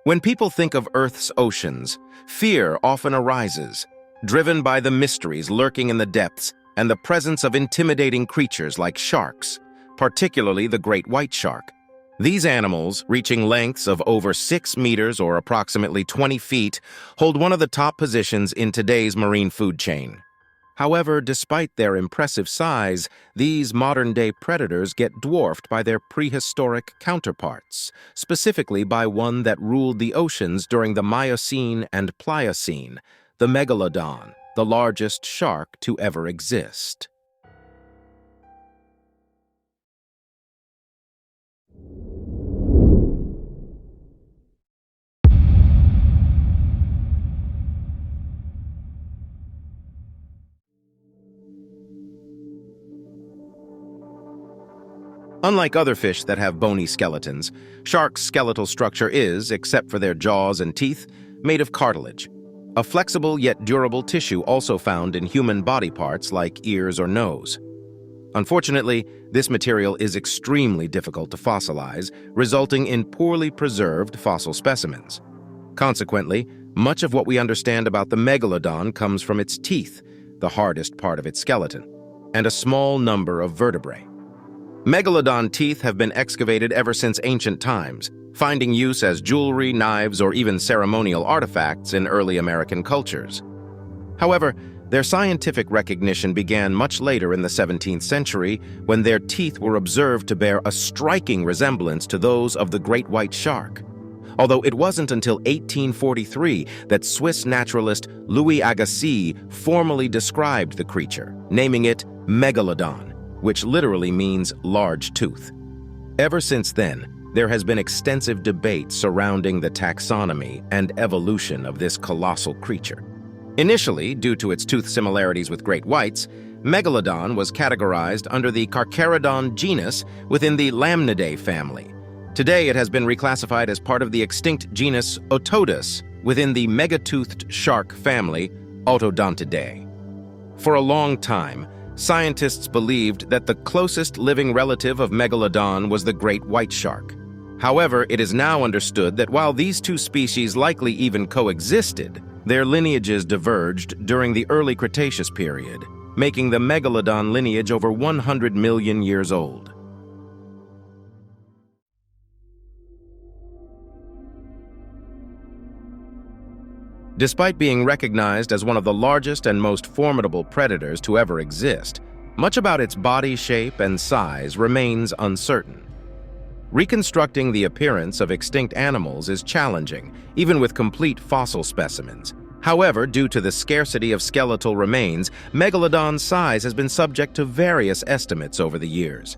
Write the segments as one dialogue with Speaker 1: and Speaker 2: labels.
Speaker 1: When people think of Earth's oceans, fear often arises, driven by the mysteries lurking in the depths and the presence of intimidating creatures like sharks, particularly the great white shark. These animals, reaching lengths of over 6 meters or approximately 20 feet, hold one of the top positions in today's marine food chain. However, despite their impressive size, these modern-day predators get dwarfed by their prehistoric counterparts, specifically by one that ruled the oceans during the Miocene and Pliocene, the Megalodon, the largest shark to ever exist. Unlike other fish that have bony skeletons, sharks' skeletal structure is, except for their jaws and teeth, made of cartilage, a flexible yet durable tissue also found in human body parts like ears or nose. Unfortunately, this material is extremely difficult to fossilize, resulting in poorly preserved fossil specimens. Consequently, much of what we understand about the megalodon comes from its teeth, the hardest part of its skeleton, and a small number of vertebrae. Megalodon teeth have been excavated ever since ancient times, finding use as jewelry, knives, or even ceremonial artifacts in early American cultures. However, their scientific recognition began much later in the 17th century when their teeth were observed to bear a striking resemblance to those of the great white shark. Although it wasn't until 1843 that Swiss naturalist Louis Agassiz formally described the creature, naming it Megalodon, which literally means large tooth. Ever since then, there has been extensive debate surrounding the taxonomy and evolution of this colossal creature. Initially, due to its tooth similarities with great whites, Megalodon was categorized under the Carcharodon genus within the Lamnidae family. Today, it has been reclassified as part of the extinct genus Otodus within the megatoothed shark family, Otodontidae. For a long time, scientists believed that the closest living relative of Megalodon was the great white shark. However, it is now understood that while these two species likely even coexisted, their lineages diverged during the early Cretaceous period, making the Megalodon lineage over 100 million years old. Despite being recognized as one of the largest and most formidable predators to ever exist, much about its body shape and size remains uncertain. Reconstructing the appearance of extinct animals is challenging, even with complete fossil specimens. However, due to the scarcity of skeletal remains, Megalodon's size has been subject to various estimates over the years.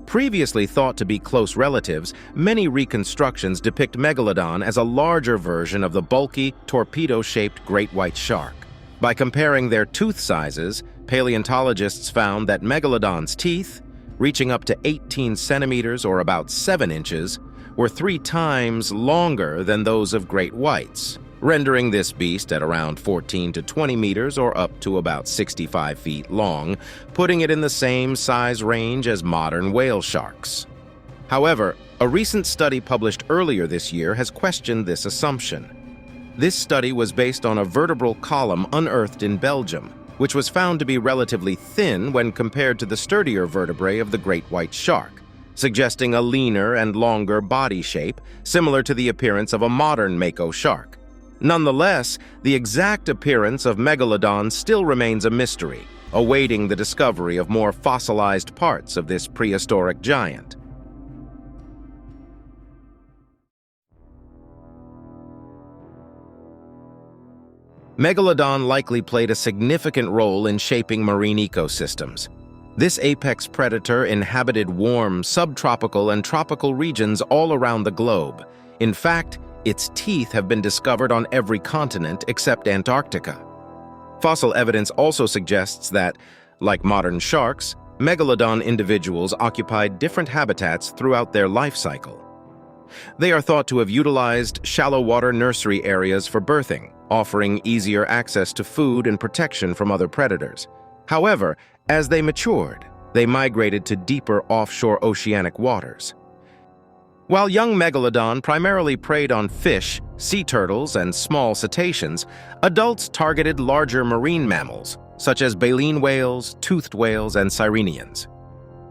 Speaker 1: Previously thought to be close relatives, many reconstructions depict Megalodon as a larger version of the bulky, torpedo-shaped great white shark. By comparing their tooth sizes, paleontologists found that Megalodon's teeth, reaching up to 18 centimeters or about 7 inches, were 3 times longer than those of great whites, rendering this beast at around 14 to 20 meters or up to about 65 feet long, putting it in the same size range as modern whale sharks. However, a recent study published earlier this year has questioned this assumption. This study was based on a vertebral column unearthed in Belgium, which was found to be relatively thin when compared to the sturdier vertebrae of the great white shark, suggesting a leaner and longer body shape, similar to the appearance of a modern mako shark. Nonetheless, the exact appearance of Megalodon still remains a mystery, awaiting the discovery of more fossilized parts of this prehistoric giant. Megalodon likely played a significant role in shaping marine ecosystems. This apex predator inhabited warm, subtropical and tropical regions all around the globe. In fact, its teeth have been discovered on every continent except Antarctica. Fossil evidence also suggests that, like modern sharks, Megalodon individuals occupied different habitats throughout their life cycle. They are thought to have utilized shallow water nursery areas for birthing, offering easier access to food and protection from other predators. However, as they matured, they migrated to deeper offshore oceanic waters. While young Megalodon primarily preyed on fish, sea turtles, and small cetaceans, adults targeted larger marine mammals, such as baleen whales, toothed whales, and sirenians.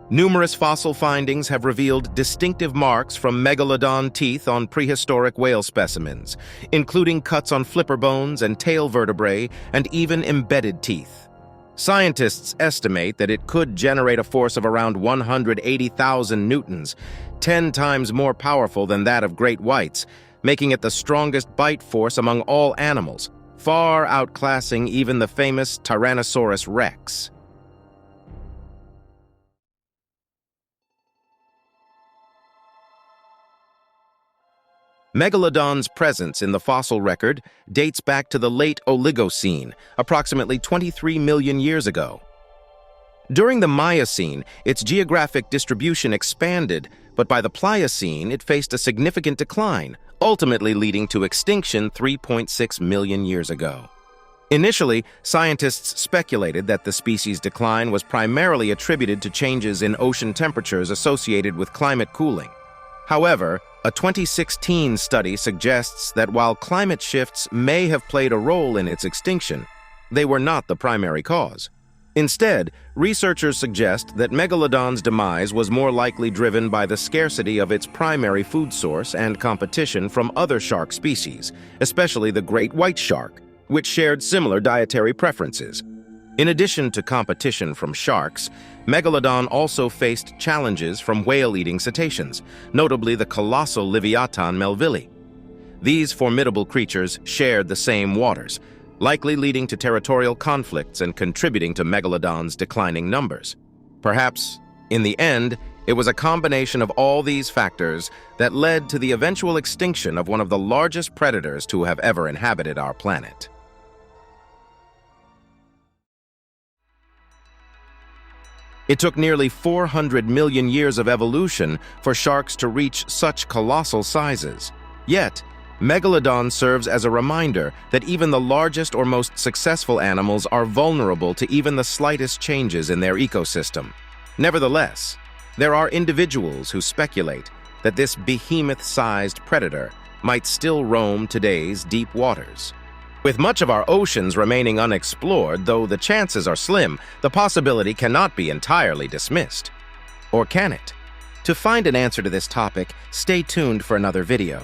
Speaker 1: Numerous fossil findings have revealed distinctive marks from Megalodon teeth on prehistoric whale specimens, including cuts on flipper bones and tail vertebrae, and even embedded teeth. Scientists estimate that it could generate a force of around 180,000 newtons, 10 times more powerful than that of great whites, making it the strongest bite force among all animals, far outclassing even the famous Tyrannosaurus rex. Megalodon's presence in the fossil record dates back to the late Oligocene, approximately 23 million years ago. During the Miocene, its geographic distribution expanded, but by the Pliocene, it faced a significant decline, ultimately leading to extinction 3.6 million years ago. Initially, scientists speculated that the species' decline was primarily attributed to changes in ocean temperatures associated with climate cooling. However, a 2016 study suggests that while climate shifts may have played a role in its extinction, they were not the primary cause. Instead, researchers suggest that Megalodon's demise was more likely driven by the scarcity of its primary food source and competition from other shark species, especially the great white shark, which shared similar dietary preferences. In addition to competition from sharks, Megalodon also faced challenges from whale-eating cetaceans, notably the colossal Leviathan melville. These formidable creatures shared the same waters, likely leading to territorial conflicts and contributing to Megalodon's declining numbers. Perhaps, in the end, it was a combination of all these factors that led to the eventual extinction of one of the largest predators to have ever inhabited our planet. It took nearly 400 million years of evolution for sharks to reach such colossal sizes. Yet, Megalodon serves as a reminder that even the largest or most successful animals are vulnerable to even the slightest changes in their ecosystem. Nevertheless, there are individuals who speculate that this behemoth-sized predator might still roam today's deep waters. With much of our oceans remaining unexplored, though the chances are slim, the possibility cannot be entirely dismissed. Or can it? To find an answer to this topic, stay tuned for another video.